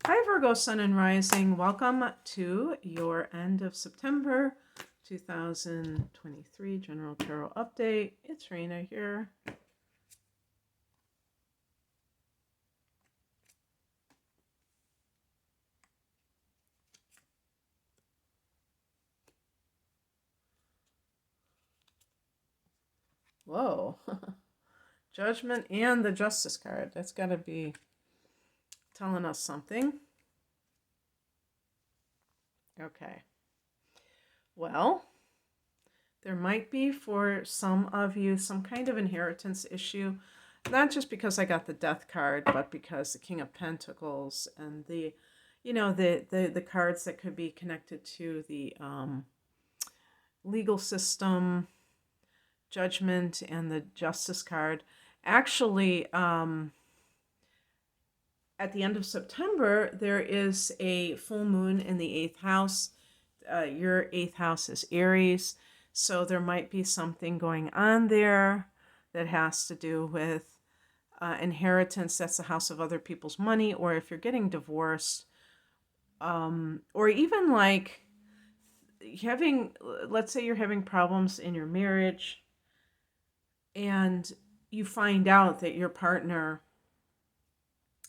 Hi, Virgo, Sun and Rising. Welcome to your end of September 2023 General Tarot Update. It's Raina here. Whoa. Judgment and the Justice card. That's got to be telling us something. Okay. Well, there might be for some of you some kind of inheritance issue, not just because I got the Death card, but because the King of Pentacles and the cards that could be connected to the legal system, Judgment, and the Justice card. Actually, at the end of September, there is a full moon in the 8th house. Your 8th house is Aries, so there might be something going on there that has to do with inheritance. That's the house of other people's money, or if you're getting divorced, or even like let's say you're having problems in your marriage and you find out that your partner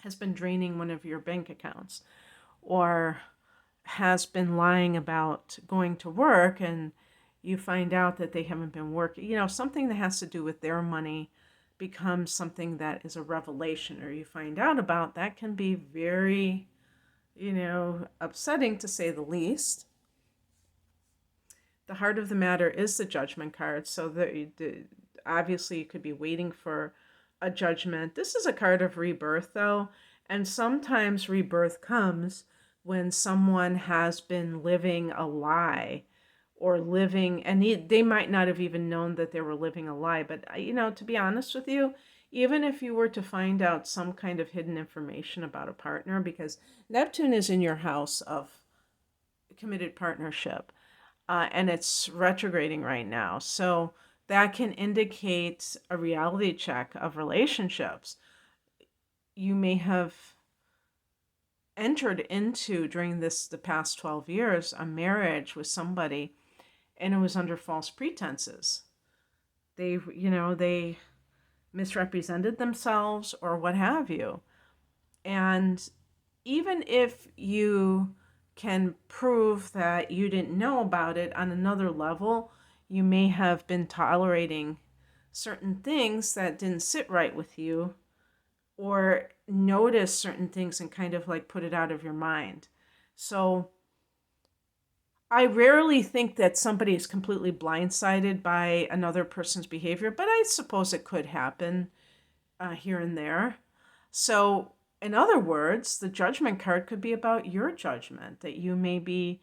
has been draining one of your bank accounts or has been lying about going to work, and you find out that they haven't been working, something that has to do with their money becomes something that is a revelation, or you find out about, that can be very, upsetting to say the least. The heart of the matter is the Judgment card, so obviously you could be waiting for a judgment. This is a card of rebirth, though, and sometimes rebirth comes when someone has been living a lie or living, and they might not have even known that they were living a lie. But, to be honest with you, even if you were to find out some kind of hidden information about a partner, because Neptune is in your house of committed partnership, and it's retrograding right now. So that can indicate a reality check of relationships. You may have entered into, during the past 12 years, a marriage with somebody, and it was under false pretenses. They misrepresented themselves or what have you. And even if you can prove that you didn't know about it on another level, you may have been tolerating certain things that didn't sit right with you, or notice certain things and kind of like put it out of your mind. So I rarely think that somebody is completely blindsided by another person's behavior, but I suppose it could happen here and there. So, in other words, the Judgment card could be about your judgment, that you may be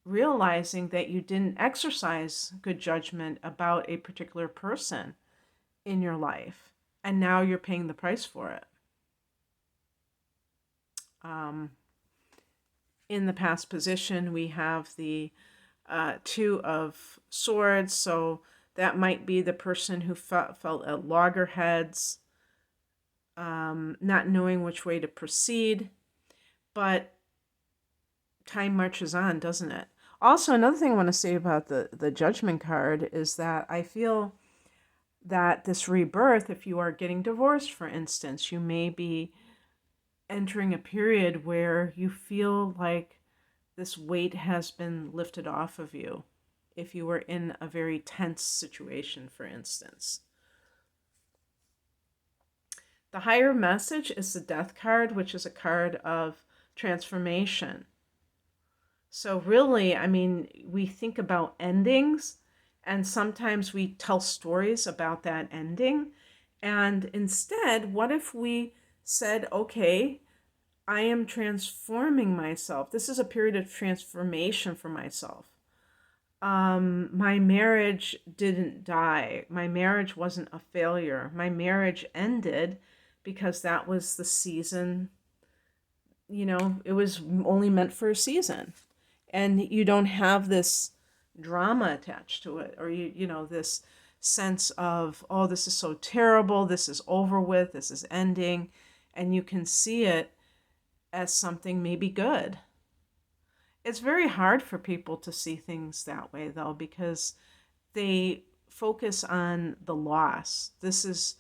realizing that you didn't exercise good judgment about a particular person in your life, and now you're paying the price for it. In the past position, we have the Two of Swords, so that might be the person who felt at loggerheads, not knowing which way to proceed, but time marches on, doesn't it? Also, another thing I want to say about the Judgment card is that I feel that this rebirth, if you are getting divorced, for instance, you may be entering a period where you feel like this weight has been lifted off of you. If you were in a very tense situation, for instance. The higher message is the Death card, which is a card of transformation. So really, we think about endings, and sometimes we tell stories about that ending. And instead, what if we said, okay, I am transforming myself. This is a period of transformation for myself. My marriage didn't die. My marriage wasn't a failure. My marriage ended because that was the season. It was only meant for a season. And you don't have this drama attached to it, or this sense of, oh, this is so terrible, this is over with, this is ending. And you can see it as something maybe good. It's very hard for people to see things that way, though, because they focus on the loss. This is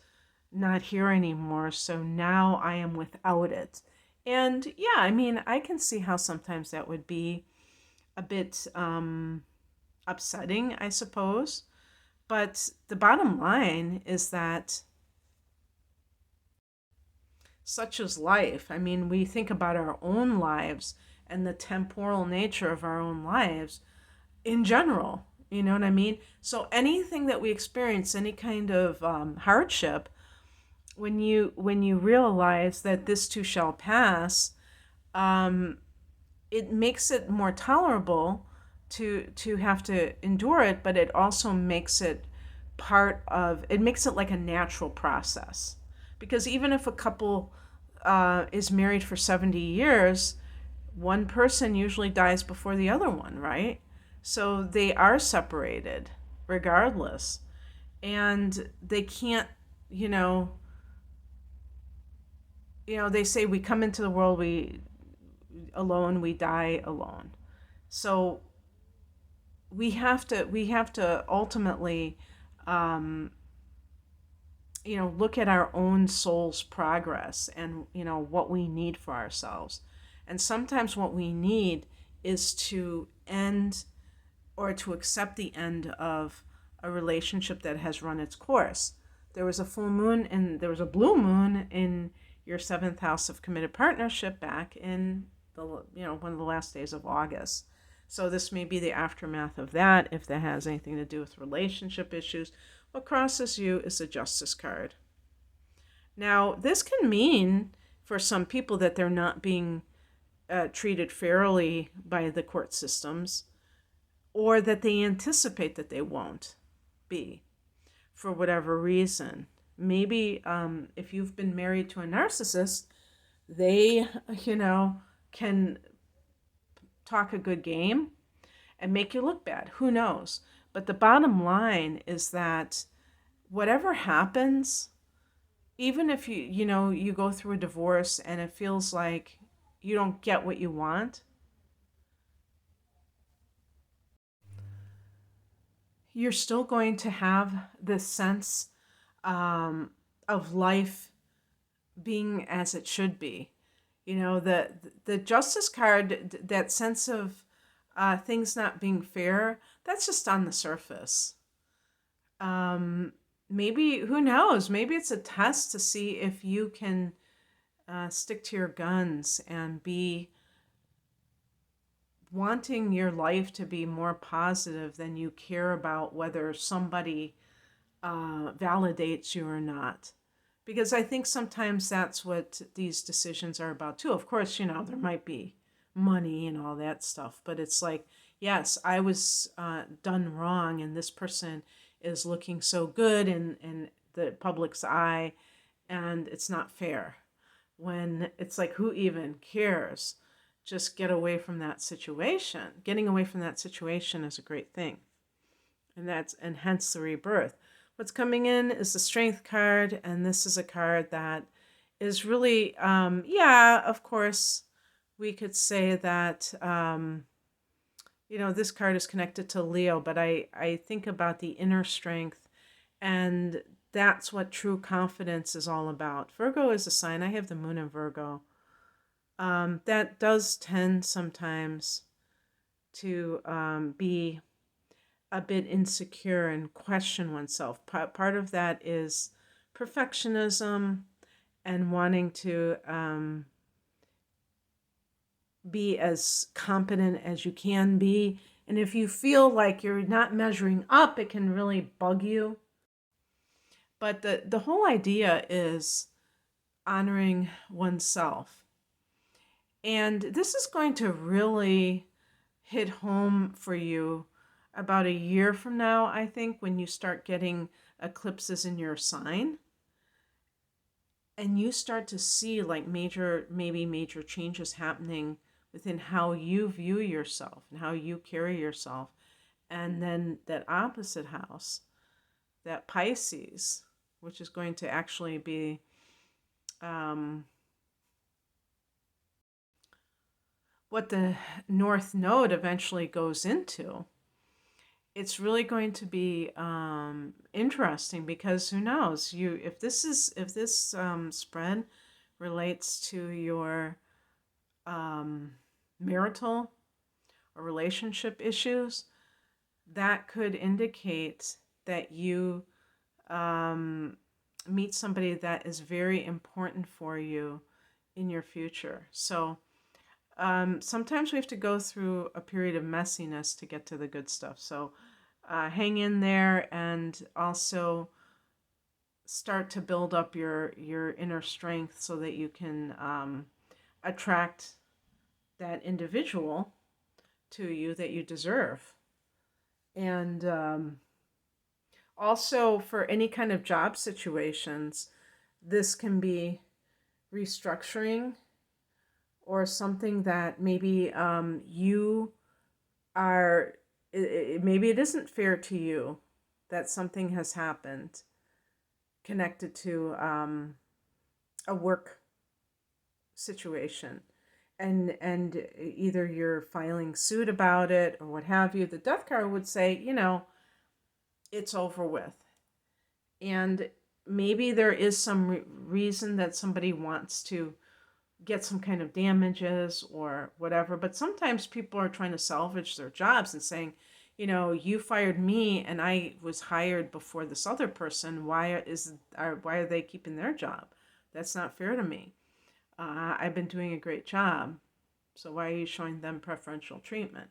not here anymore, so now I am without it. And yeah, I mean, I can see how sometimes that would be a bit upsetting, I suppose. But the bottom line is that such is life. I mean, we think about our own lives and the temporal nature of our own lives in general. You know what I mean? So anything that we experience, any kind of hardship, when you realize that this too shall pass, um, it makes it more tolerable to have to endure it, but it also makes it it makes it like a natural process. Because even if a couple is married for 70 years, one person usually dies before the other one, right? So they are separated regardless. And they can't, you know, they say we come into the world we alone, we die alone. So we have to ultimately um, look at our own soul's progress and what we need for ourselves. And sometimes what we need is to end or to accept the end of a relationship that has run its course. There was a full moon and there was a blue moon in your seventh house of committed partnership back in the one of the last days of August. So this may be the aftermath of that, if that has anything to do with relationship issues. What crosses you is the Justice card. Now, this can mean for some people that they're not being treated fairly by the court systems, or that they anticipate that they won't be for whatever reason. Maybe if you've been married to a narcissist, they, can talk a good game and make you look bad. Who knows? But the bottom line is that whatever happens, even if you go through a divorce and it feels like you don't get what you want, you're still going to have this sense of life being as it should be. The Justice card, that sense of things not being fair, that's just on the surface. Maybe, who knows? Maybe it's a test to see if you can stick to your guns and be wanting your life to be more positive than you care about whether somebody validates you or not. Because I think sometimes that's what these decisions are about too. Of course, there might be money and all that stuff, but it's like, yes, I was done wrong, and this person is looking so good in the public's eye, and it's not fair. When it's like, who even cares? Just get away from that situation. Getting away from that situation is a great thing. And hence the rebirth. What's coming in is the Strength card, and this is a card that is really, of course, we could say that, this card is connected to Leo, but I think about the inner strength, and that's what true confidence is all about. Virgo is a sign. I have the moon in Virgo. That does tend sometimes to be a bit insecure and question oneself. Part of that is perfectionism and wanting to be as competent as you can be. And if you feel like you're not measuring up, it can really bug you. But the whole idea is honoring oneself. And this is going to really hit home for you about a year from now, I think, when you start getting eclipses in your sign. And you start to see like maybe major changes happening within how you view yourself and how you carry yourself. And then that opposite house, that Pisces, which is going to actually be what the North Node eventually goes into, it's really going to be interesting, because who knows, if this spread relates to your marital or relationship issues, that could indicate that you meet somebody that is very important for you in your future. So sometimes we have to go through a period of messiness to get to the good stuff. So hang in there, and also start to build up your inner strength so that you can attract that individual to you that you deserve. And also, for any kind of job situations, this can be restructuring, or something that maybe you are, maybe it isn't fair to you that something has happened connected to a work situation. And either you're filing suit about it or what have you. The death card would say, it's over with. And maybe there is some reason that somebody wants to get some kind of damages or whatever. But sometimes people are trying to salvage their jobs and saying, you fired me and I was hired before this other person. Why are they keeping their job? That's not fair to me. I've been doing a great job, so why are you showing them preferential treatment?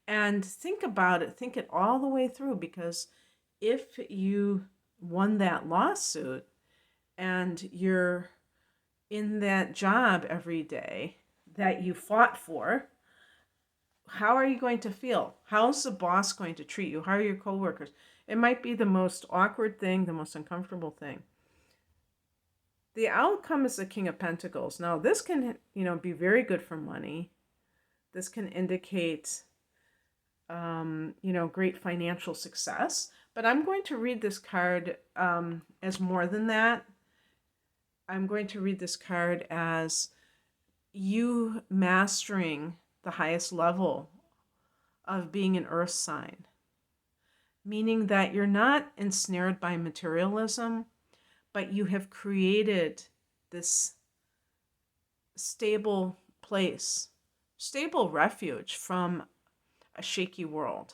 And think about it. Think it all the way through, because if you won that lawsuit and you're in that job every day that you fought for, how are you going to feel? How's the boss going to treat you? How are your coworkers? It might be the most awkward thing, the most uncomfortable thing. The outcome is the King of Pentacles. Now, this can, be very good for money. This can indicate, great financial success. But I'm going to read this card as more than that. I'm going to read this card as you mastering the highest level of being an earth sign, meaning that you're not ensnared by materialism, but you have created this stable place, stable refuge from a shaky world.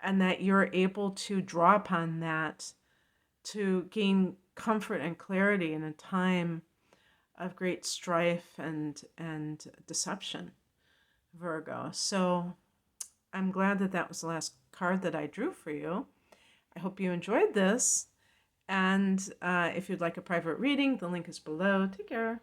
And that you're able to draw upon that to gain comfort and clarity in a time of great strife and deception, Virgo. So I'm glad that was the last card that I drew for you. I hope you enjoyed this. And if you'd like a private reading, the link is below. Take care.